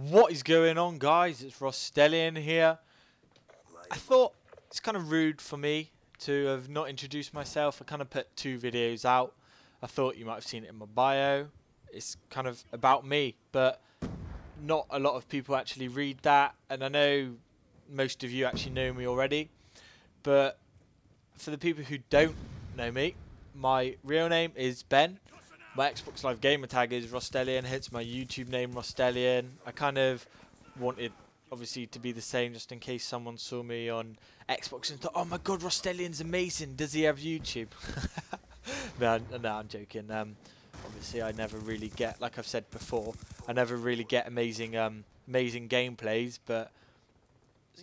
What is going on, guys? It's Rostellian here. I thought it's kind of rude for me to have not introduced myself. I kind of put 2 videos out. I thought you might have seen it in my bio. It's kind of about me, but not a lot of people actually read that, and I know most of you actually know me already. But for the people who don't know me, my real name is Ben. My Xbox Live gamer tag is Rostellian, hence my YouTube name Rostellian. I kind of wanted, obviously, to be the same just in case someone saw me on Xbox and thought, oh my god, Rostellian's amazing, does he have YouTube? No, I'm joking. Obviously, I never really get, like I've said before, I never really get amazing gameplays, but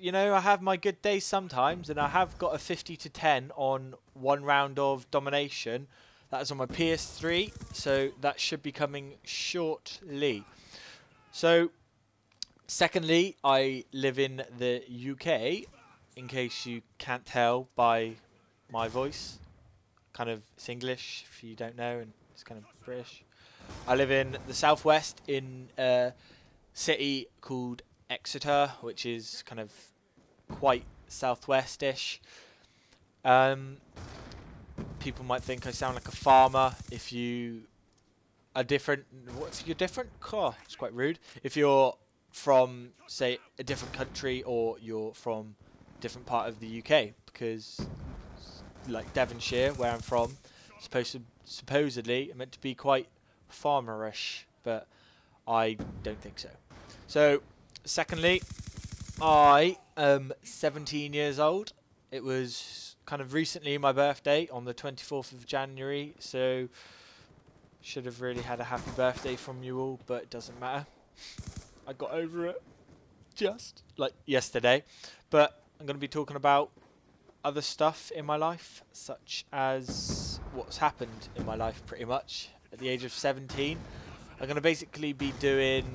you know, I have my good days sometimes, and I have got a 50-10 on one round of domination. That is on my PS3, so that should be coming shortly. So, secondly, I live in the UK, in case you can't tell by my voice. Kind of, it's English, if you don't know, and it's kind of British. I live in the southwest, in a city called Exeter, which is kind of quite southwest-ish. People might think I sound like a farmer. If you are different, if you're different, oh, it's quite rude. If you're from, say, a different country, or you're from a different part of the UK, because like Devonshire, where I'm from, supposedly meant to be quite farmerish, but I don't think so. So, secondly, I am 17 years old. It was kind of recently my birthday on the 24th of January, so should have really had a happy birthday from you all, but it doesn't matter. I got over it just like yesterday. But I'm going to be talking about other stuff in my life, such as what's happened in my life pretty much at the age of 17. I'm going to basically be doing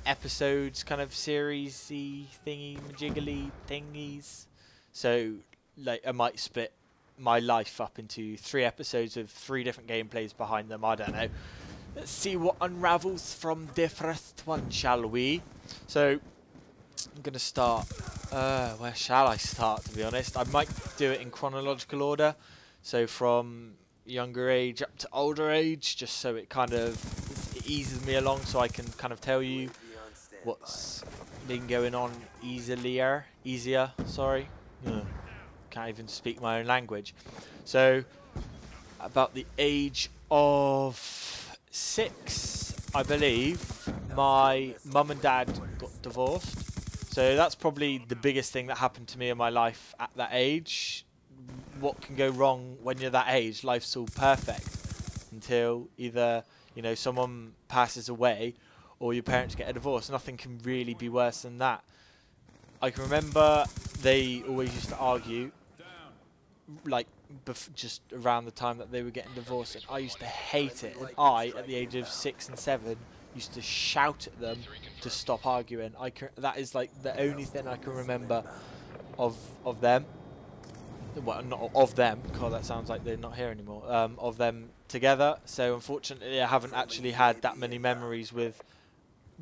episodes, kind of series-y thingy-majiggly thingies. So, like, I might split my life up into 3 episodes of 3 different gameplays behind them. I don't know. Let's see what unravels from the first one, shall we? So, I'm going to start. Where shall I start, to be honest? I might do it in chronological order. So, from younger age up to older age, just so it kind of eases me along, so I can kind of tell you what's been going on easier, sorry. Can't even speak my own language. So, about the age of 6, I believe, my mum and dad got divorced. So that's probably the biggest thing that happened to me in my life at that age. What can go wrong when you're that age? Life's all perfect until either, you know, someone passes away or your parents get a divorce. Nothing can really be worse than that. I can remember they always used to argue, like, just around the time that they were getting divorced, and I used to hate it. And I, at the age of 6 and 7, used to shout at them to stop arguing. That is like the only thing I can remember of them. Well, not of them, because that sounds like they're not here anymore. Of them together. So unfortunately, I haven't actually had that many memories with,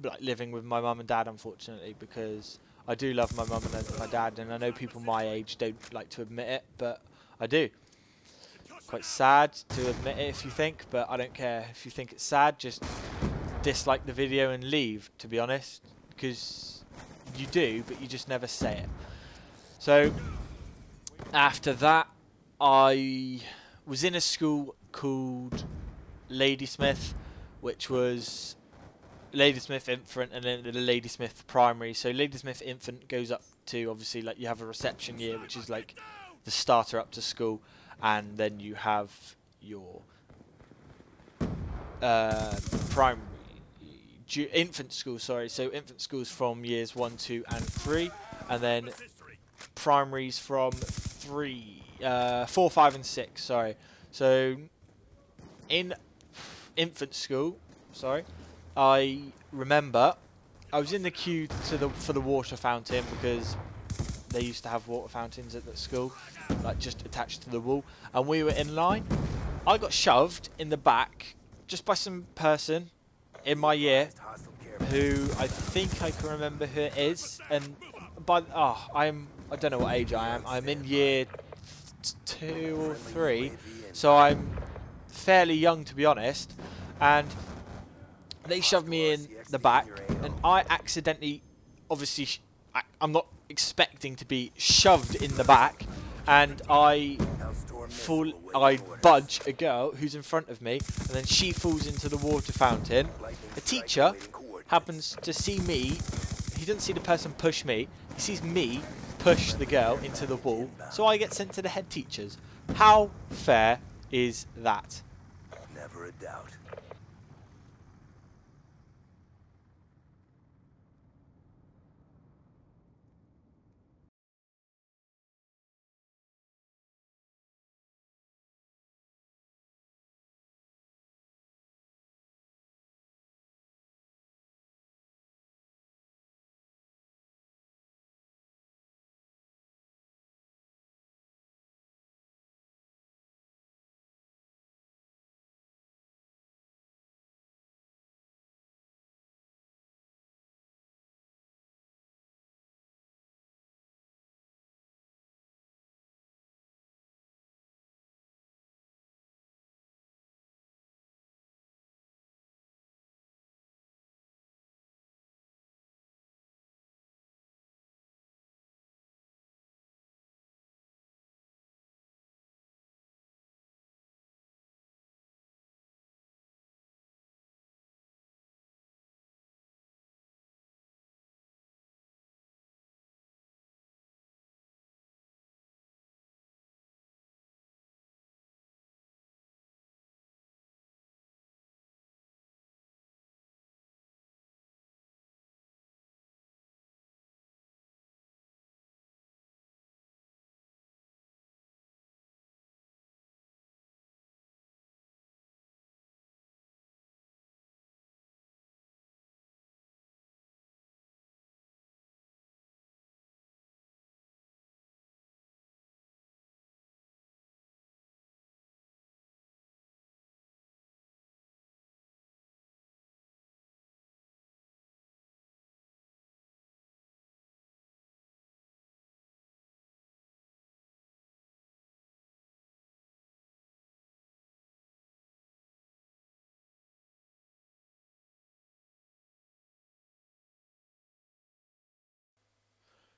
like, living with my mum and dad. Unfortunately, because I do love my mum and my dad, and I know people my age don't like to admit it, but I do. Quite sad to admit it if you think, but I don't care. If you think it's sad, just dislike the video and leave, to be honest, because you do, but you just never say it. So, after that, I was in a school called Ladysmith, which was Ladysmith Infant and then the Ladysmith Primary. So Ladysmith Infant goes up to, obviously, like, you have a reception year, which is like the starter up to school, and then you have your primary infant school. Sorry, so infant schools from years 1, 2, and 3, and then primaries from 4, 5, and 6. Sorry. So in infant school, sorry, I remember I was in the queue for the water fountain, because they used to have water fountains at that school, like just attached to the wall, and we were in line. I got shoved in the back just by some person in my year who I think I can remember who it is, and I don't know what age I am. I'm in year 2 or 3, so I'm fairly young, to be honest, and they shoved me in the back, and I accidentally, obviously, I'm not expecting to be shoved in the back, and I budge a girl who's in front of me, and then she falls into the water fountain. The teacher happens to see me. He doesn't see the person push me. He sees me push the girl into the wall, so I get sent to the head teachers. How fair is that? Never a doubt.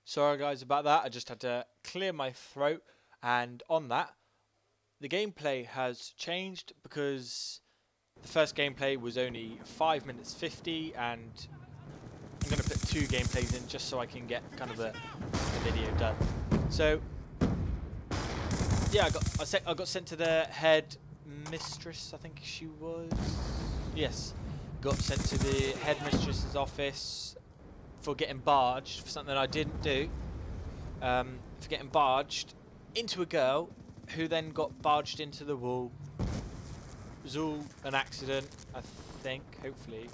Sorry guys about that, I just had to clear my throat, and on that, the gameplay has changed because the first gameplay was only 5 minutes 50, and I'm going to put 2 gameplays in just so I can get kind of the video done. So, yeah, I got sent to the head mistress, I think she was. Yes, got sent to the headmistress's office for getting barged for something I didn't do. For getting barged into a girl who then got barged into the wall. It was all an accident, I think. Hopefully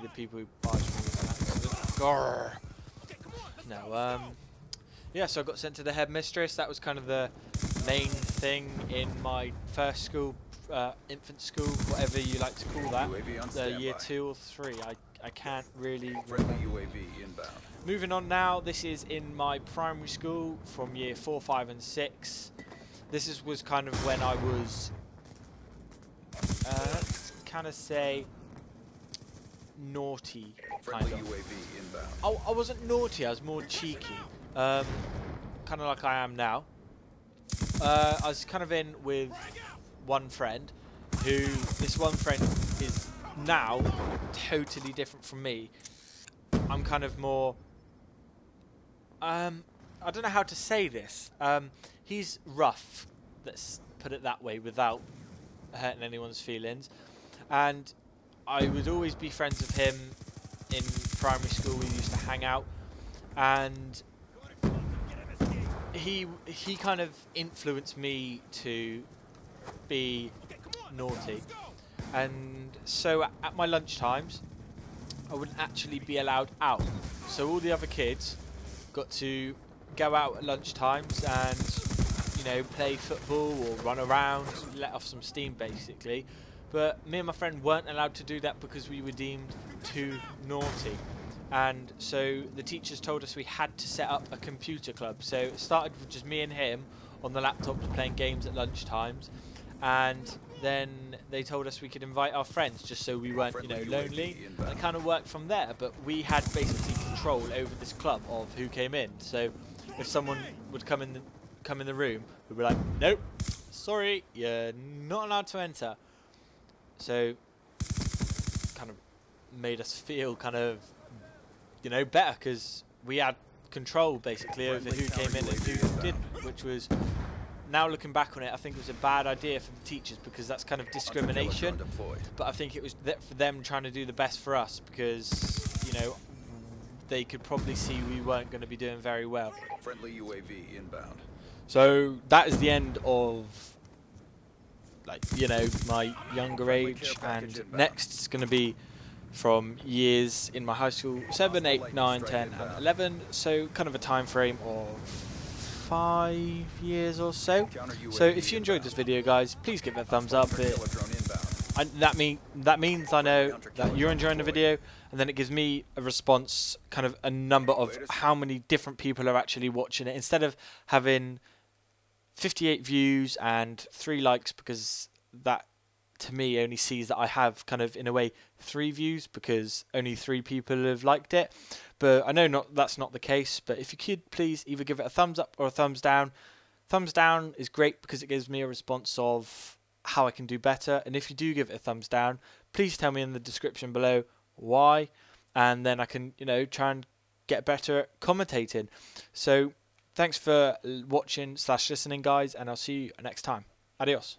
the people who barged me was an accident. Grrr. No, yeah, so I got sent to the headmistress. That was kind of the main thing in my first school, infant school, whatever you like to call that. The year 2 or 3. I can't really remember. UAV inbound. Moving on now, this is in my primary school from year 4, 5 and 6. This was kind of when I was, let's kind of say, naughty, kind of. UAV inbound. I wasn't naughty, I was more cheeky, kind of like I am now. I was kind of in with one friend, this one friend is now totally different from me. I'm kind of more, I don't know how to say this. He's rough, let's put it that way, without hurting anyone's feelings. And I would always be friends with him in primary school. We used to hang out, and he kind of influenced me to be naughty. And so at my lunch times, I wouldn't actually be allowed out. So all the other kids got to go out at lunch times and, you know, play football or run around, let off some steam basically. But me and my friend weren't allowed to do that because we were deemed too naughty. And so the teachers told us we had to set up a computer club. So it started with just me and him on the laptops playing games at lunch times, and then they told us we could invite our friends just so we weren't, you know, lonely. And it kind of worked from there, but we had basically control over this club of who came in. So if someone would come in the room, we'd be like, nope, sorry, you're not allowed to enter. So kind of made us feel kind of, you know, better, because we had control basically over who came in and who didn't, which was, now looking back on it, I think it was a bad idea for the teachers, because that's kind of discrimination. But I think it was for them trying to do the best for us, because, you know, they could probably see we weren't going to be doing very well. Friendly UAV inbound. So that is the end of, like, you know, my younger age, and next it's going to be from years in my high school, 7, 8, 9, 10 and 11, so kind of a time frame of 5 years or so. So if you enjoyed this video, guys, please give it a thumbs up. That means I know that you're enjoying the video, and then it gives me a response, kind of a number of how many different people are actually watching it, instead of having 58 views and 3 likes, because that to me only sees that I have kind of, in a way, 3 views because only 3 people have liked it. But I know that's not the case. But if you could please either give it a thumbs up or a thumbs down. Thumbs down is great because it gives me a response of how I can do better. And if you do give it a thumbs down, please tell me in the description below why, and then I can, you know, try and get better at commentating. So thanks for watching / listening, guys, and I'll see you next time. Adios.